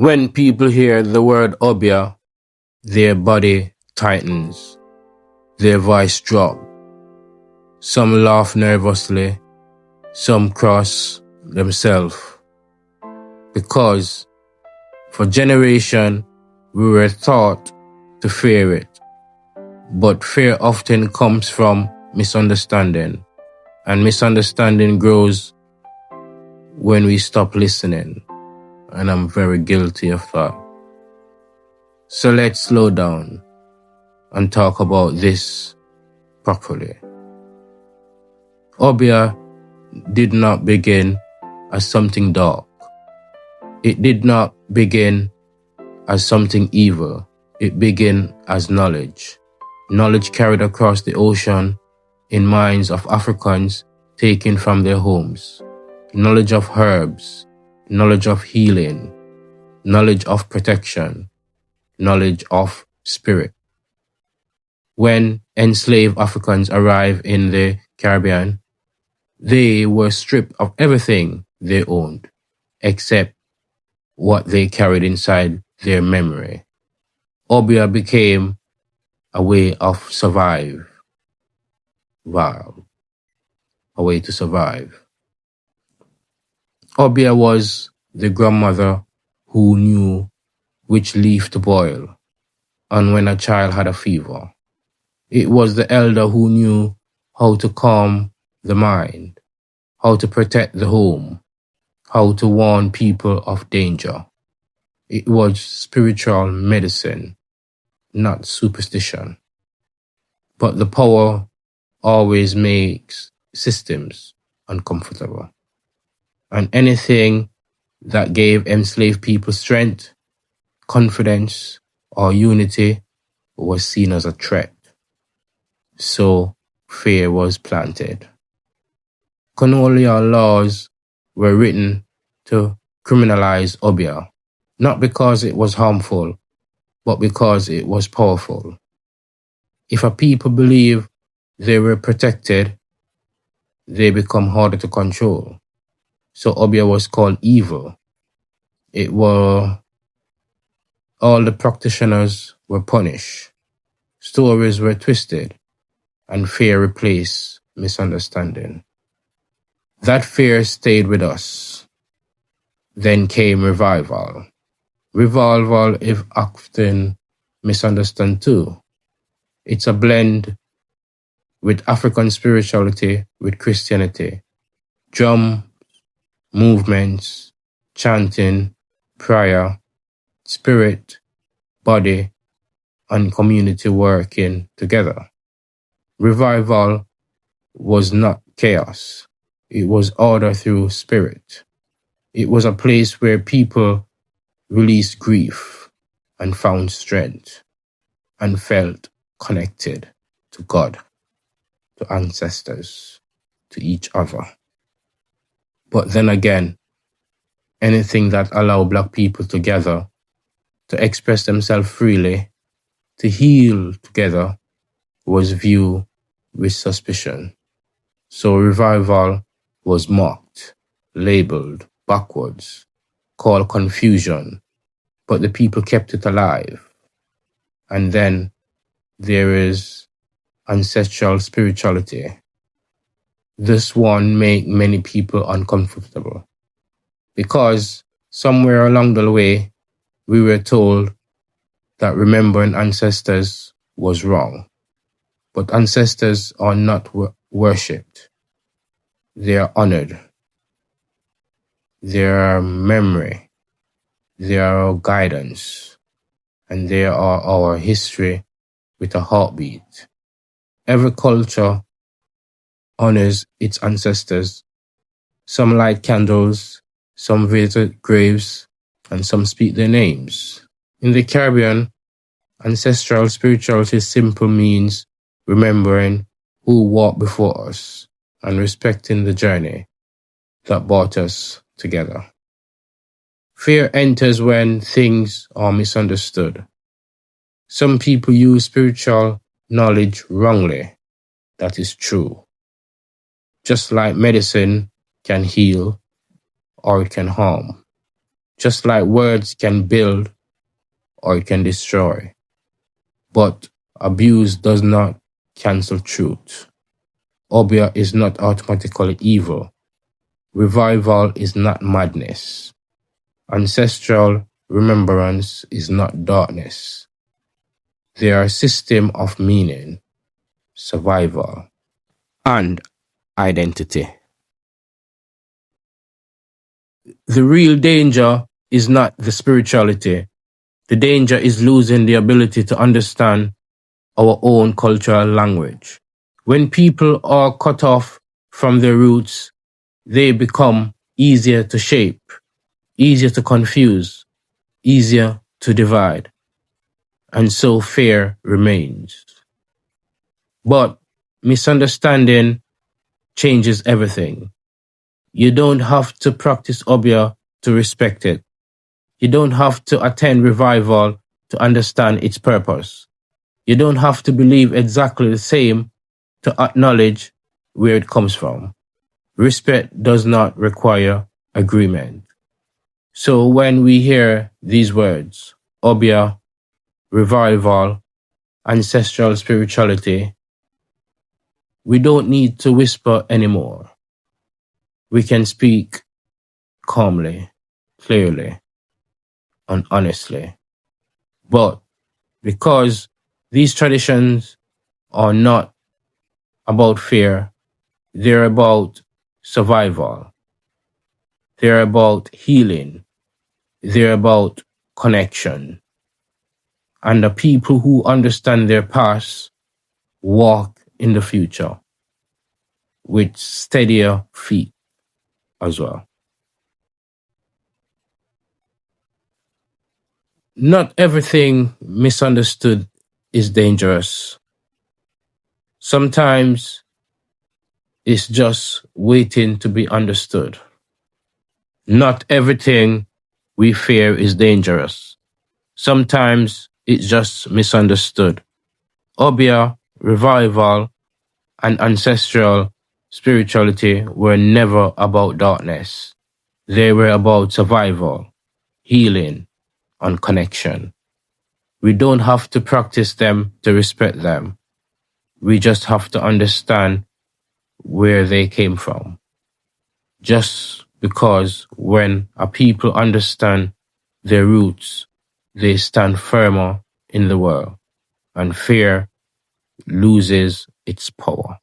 When people hear the word Obeah, their body tightens, their voice drops. Some laugh nervously, some cross themselves. Because for generations we were taught to fear it. But fear often comes from misunderstanding, and misunderstanding grows when we stop listening. And I'm very guilty of that. So let's slow down and talk about this properly. Obeah did not begin as something dark. It did not begin as something evil. It began as knowledge. Knowledge carried across the ocean in minds of Africans taken from their homes. Knowledge of herbs, knowledge of healing, knowledge of protection, knowledge of spirit. When enslaved Africans arrived in the Caribbean, they were stripped of everything they owned, except what they carried inside their memory. Obeah became a way of survive. Wow. A way to survive. Obeah was the grandmother who knew which leaf to boil and when a child had a fever. It was the elder who knew how to calm the mind, how to protect the home, how to warn people of danger. It was spiritual medicine, not superstition. But the power always makes systems uncomfortable. And anything that gave enslaved people strength, confidence, or unity was seen as a threat. So fear was planted. Colonial laws were written to criminalize Obeah, not because it was harmful, but because it was powerful. If a people believe they were protected, they become harder to control. So Obeah was called evil. All the practitioners were punished. Stories were twisted, and fear replaced misunderstanding. That fear stayed with us. Then came revival. Revival is often misunderstood too. It's a blend with African spirituality with Christianity. Drum, movements, chanting, prayer, spirit, body, and community working together. Revival was not chaos. It was order through spirit. It was a place where people released grief and found strength and felt connected to God, to ancestors, to each other. But then again, anything that allowed Black people to gather, to express themselves freely, to heal together, was viewed with suspicion. So revival was mocked, labeled backwards, called confusion, but the people kept it alive. And then there is ancestral spirituality. This one made many people uncomfortable because somewhere along the way, we were told that remembering ancestors was wrong. But ancestors are not worshipped. They are honored. They are memory. They are our guidance. And they are our history with a heartbeat. Every culture honors its ancestors. Some light candles, some visit graves, and some speak their names. In the Caribbean, ancestral spirituality simply means remembering who walked before us and respecting the journey that brought us together. Fear enters when things are misunderstood. Some people use spiritual knowledge wrongly. That is true. Just like medicine can heal or it can harm. Just like words can build or it can destroy. But abuse does not cancel truth. Obeah is not automatically evil. Revival is not madness. Ancestral remembrance is not darkness. They are a system of meaning, survival, and identity. The real danger is not the spirituality. The danger is losing the ability to understand our own cultural language. When people are cut off from their roots, they become easier to shape, easier to confuse, easier to divide. And so fear remains. But misunderstanding changes everything. You don't have to practice Obeah to respect it. You don't have to attend revival to understand its purpose. You don't have to believe exactly the same to acknowledge where it comes from. Respect does not require agreement. So when we hear these words, Obeah, revival, ancestral spirituality, we don't need to whisper anymore. We can speak calmly, clearly, and honestly. But because these traditions are not about fear, they're about survival. They're about healing. They're about connection. And the people who understand their past walk in the future with steadier feet as well. Not everything misunderstood is dangerous. Sometimes it's just waiting to be understood. Not everything we fear is dangerous. Sometimes it's just misunderstood. Obeah, revival, and ancestral spirituality were never about darkness. They were about survival, healing, and connection. We don't have to practice them to respect them. We just have to understand where they came from. Just because when a people understand their roots, they stand firmer in the world, and fear loses its power.